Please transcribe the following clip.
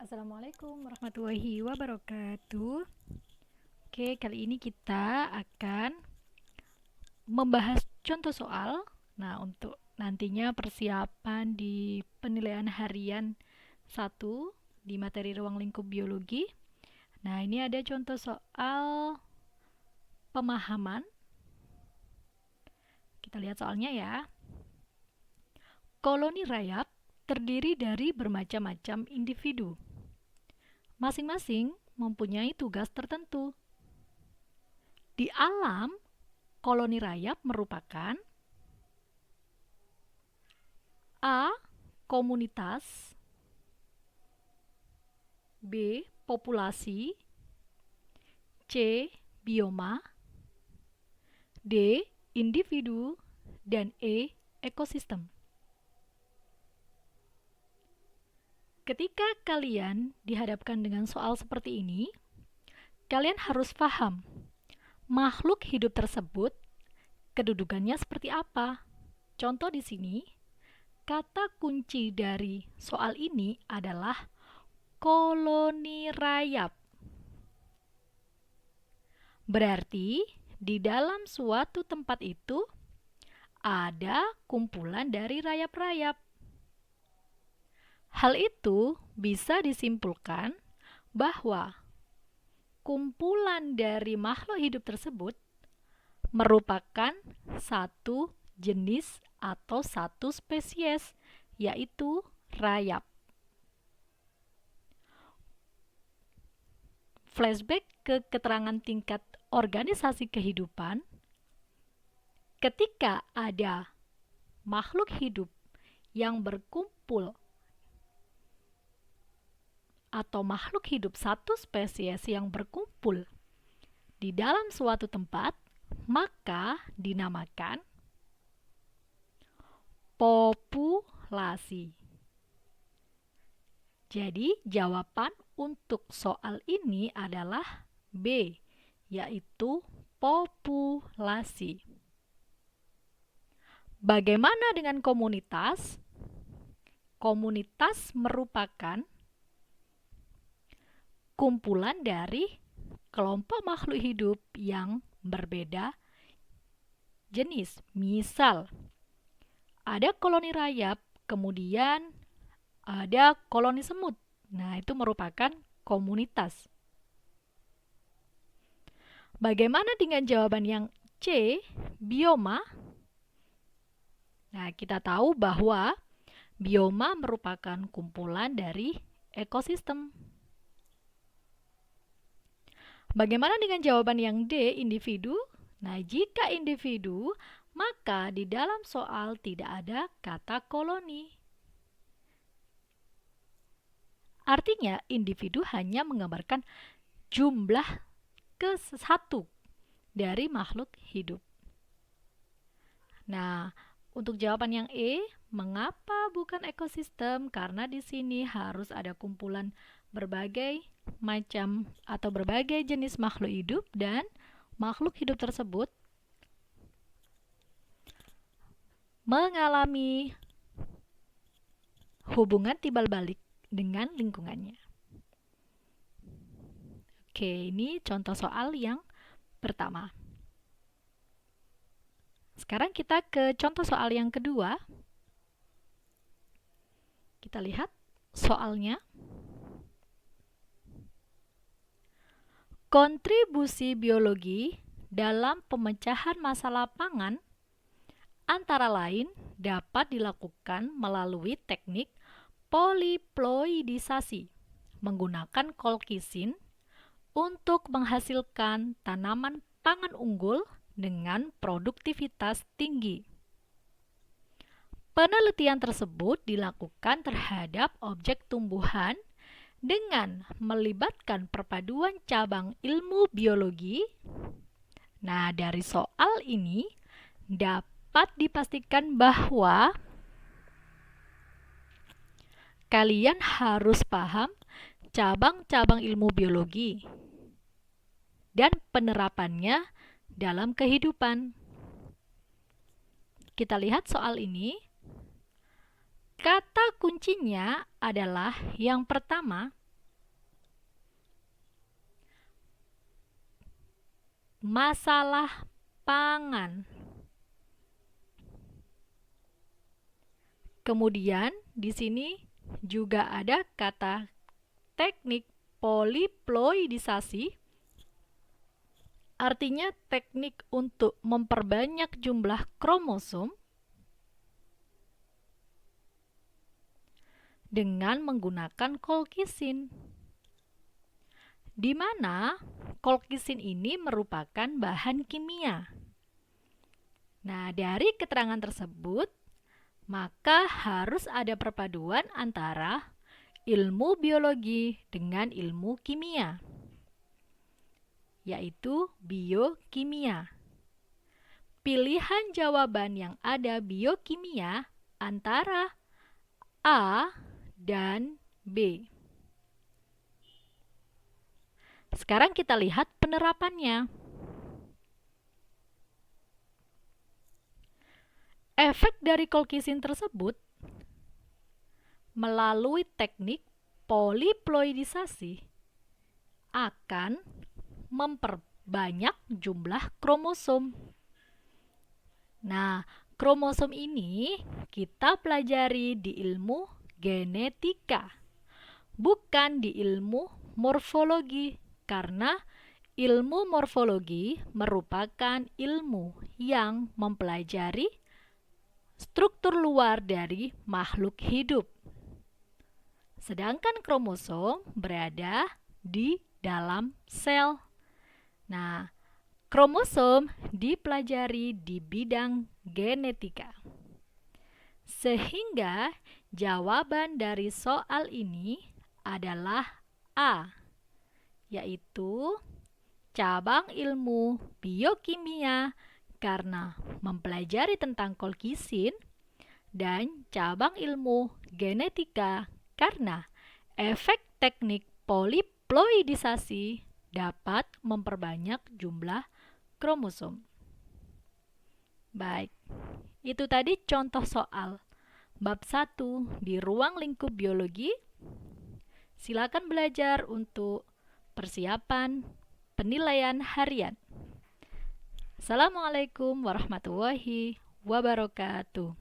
Assalamualaikum warahmatullahi wabarakatuh. Oke, kali ini kita akan membahas contoh soal. Nah, untuk nantinya persiapan di penilaian harian 1 di materi ruang lingkup biologi. Nah, ini ada contoh soal pemahaman. Kita lihat soalnya ya. Koloni rayap terdiri dari bermacam-macam individu. Masing-masing mempunyai tugas tertentu. Di alam, koloni rayap merupakan A. Komunitas, B. Populasi, C. Bioma, D. Individu, dan E. Ekosistem. Ketika kalian dihadapkan dengan soal seperti ini, kalian harus paham makhluk hidup tersebut kedudukannya seperti apa. Contoh di sini, kata kunci dari soal ini adalah koloni rayap. Berarti di dalam suatu tempat itu ada kumpulan dari rayap-rayap. Hal itu bisa disimpulkan bahwa kumpulan dari makhluk hidup tersebut merupakan satu jenis atau satu spesies, yaitu rayap. Flashback ke keterangan tingkat organisasi kehidupan, ketika ada makhluk hidup yang berkumpul atau makhluk hidup satu spesies yang berkumpul di dalam suatu tempat, maka dinamakan populasi. Jadi, jawaban untuk soal ini adalah B, yaitu populasi. Bagaimana dengan komunitas? Komunitas merupakan kumpulan dari kelompok makhluk hidup yang berbeda jenis. Misal, ada koloni rayap, kemudian ada koloni semut. Nah, itu merupakan komunitas. Bagaimana dengan jawaban yang C, bioma? Nah, kita tahu bahwa bioma merupakan kumpulan dari ekosistem. Bagaimana dengan jawaban yang D, individu? Nah, jika individu, maka di dalam soal tidak ada kata koloni. Artinya, individu hanya menggambarkan jumlah ke satu dari makhluk hidup. Nah, untuk jawaban yang E, mengapa bukan ekosistem? Karena di sini harus ada kumpulan berbagai macam atau berbagai jenis makhluk hidup, dan makhluk hidup tersebut mengalami hubungan timbal balik dengan lingkungannya. Oke, ini contoh soal yang pertama. Sekarang kita ke contoh soal yang kedua. Kita lihat soalnya. Kontribusi biologi dalam pemecahan masalah pangan antara lain dapat dilakukan melalui teknik poliploidisasi menggunakan kolkisin untuk menghasilkan tanaman pangan unggul dengan produktivitas tinggi. Penelitian tersebut dilakukan terhadap objek tumbuhan dengan melibatkan perpaduan cabang ilmu biologi. Nah, dari soal ini dapat dipastikan bahwa kalian harus paham cabang-cabang ilmu biologi dan penerapannya dalam kehidupan. Kita lihat soal ini. Kata kuncinya adalah yang pertama, masalah pangan. Kemudian di sini juga ada kata teknik poliploidisasi, artinya teknik untuk memperbanyak jumlah kromosom dengan menggunakan kolkisin, di mana kolkisin ini merupakan bahan kimia. Nah, dari keterangan tersebut, maka harus ada perpaduan antara ilmu biologi dengan ilmu kimia, yaitu biokimia. Pilihan jawaban yang ada biokimia antara A dan B. Sekarang kita lihat penerapannya. Efek dari kolkisin tersebut melalui teknik poliploidisasi akan memperbanyak jumlah kromosom. Nah, kromosom ini kita pelajari di ilmu genetika, bukan di ilmu morfologi, karena ilmu morfologi merupakan ilmu yang mempelajari struktur luar dari makhluk hidup. Sedangkan kromosom berada di dalam sel. Nah, kromosom dipelajari di bidang genetika. Sehingga jawaban dari soal ini adalah A, yaitu cabang ilmu biokimia karena mempelajari tentang kolkisin, dan cabang ilmu genetika karena efek teknik poliploidisasi dapat memperbanyak jumlah kromosom. Baik, itu tadi contoh soal bab 1 di ruang lingkup biologi. Silakan belajar untuk persiapan penilaian harian. Assalamualaikum warahmatullahi wabarakatuh.